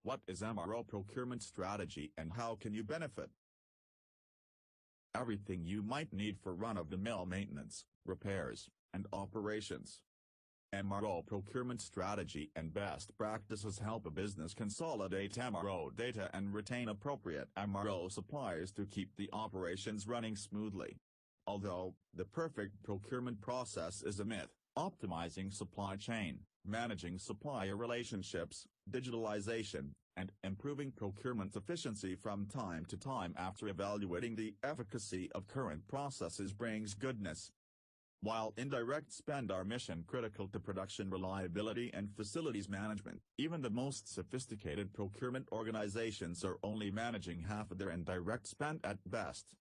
What is MRO procurement strategy and how can you benefit? Everything you might need for run-of-the-mill maintenance, repairs, and operations. MRO procurement strategy and best practices help a business consolidate MRO data and retain appropriate MRO suppliers to keep the operations running smoothly. Although the perfect procurement process is a myth, optimizing supply chain, managing supplier relationships, digitalization, and improving procurement efficiency from time to time after evaluating the efficacy of current processes brings goodness. While indirect spend are mission-critical to production reliability and facilities management, even the most sophisticated procurement organizations are only managing half of their indirect spend at best.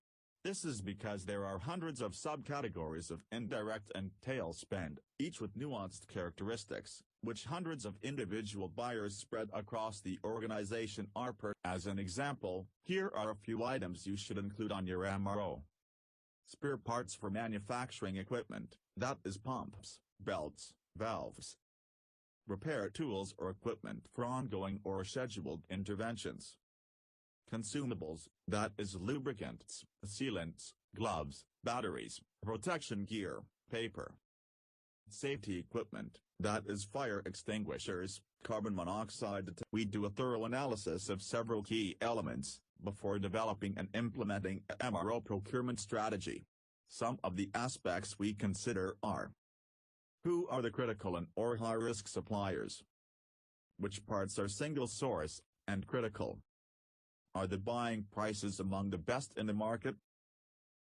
This is because there are hundreds of subcategories of indirect and tail spend, each with nuanced characteristics, which hundreds of individual buyers spread across the organization are per. As an example, here are a few items you should include on your MRO. Spare parts for manufacturing equipment, that is pumps, belts, valves. Repair tools or equipment for ongoing or scheduled interventions. Consumables, that is lubricants, sealants, gloves, batteries, protection gear, paper. Safety equipment, that is fire extinguishers, carbon monoxide detectors. We do a thorough analysis of several key elements before developing and implementing a MRO procurement strategy. Some of the aspects we consider are: who are the critical and or high-risk suppliers? Which parts are single source and critical? Are the buying prices among the best in the market?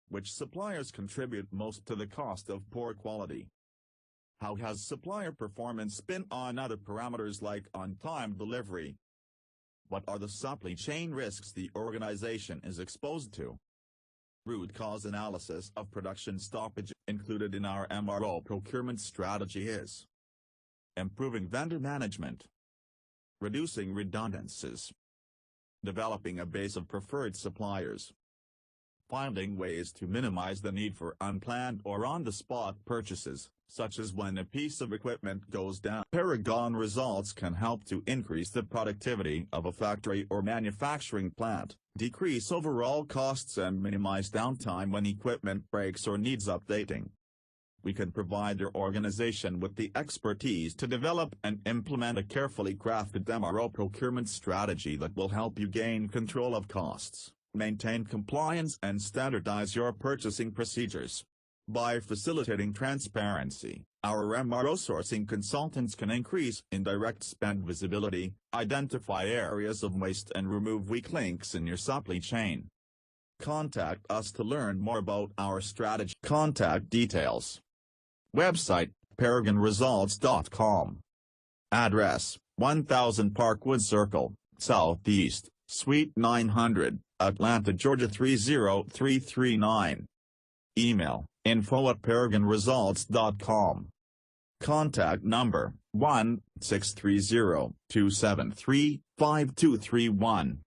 Which suppliers contribute most to the cost of poor quality? How has supplier performance been on other parameters like on-time delivery? What are the supply chain risks the organization is exposed to? Root cause analysis of production stoppage included in our MRO procurement strategy is: improving vendor management, reducing redundancies, developing a base of preferred suppliers, finding ways to minimize the need for unplanned or on-the-spot purchases, such as when a piece of equipment goes down. Paragon results can help to increase the productivity of a factory or manufacturing plant, decrease overall costs and minimize downtime when equipment breaks or needs updating. We can provide your organization with the expertise to develop and implement a carefully crafted MRO procurement strategy that will help you gain control of costs, maintain compliance and standardize your purchasing procedures. By facilitating transparency, our MRO sourcing consultants can increase indirect spend visibility, identify areas of waste and remove weak links in your supply chain. Contact us to learn more about our strategy. Contact details. Website, paragonresults.com. Address, 1000 Parkwood Circle, Southeast, Suite 900, Atlanta, Georgia 30339. Email, info@paragonresults.com. Contact number, 1-630-273-5231.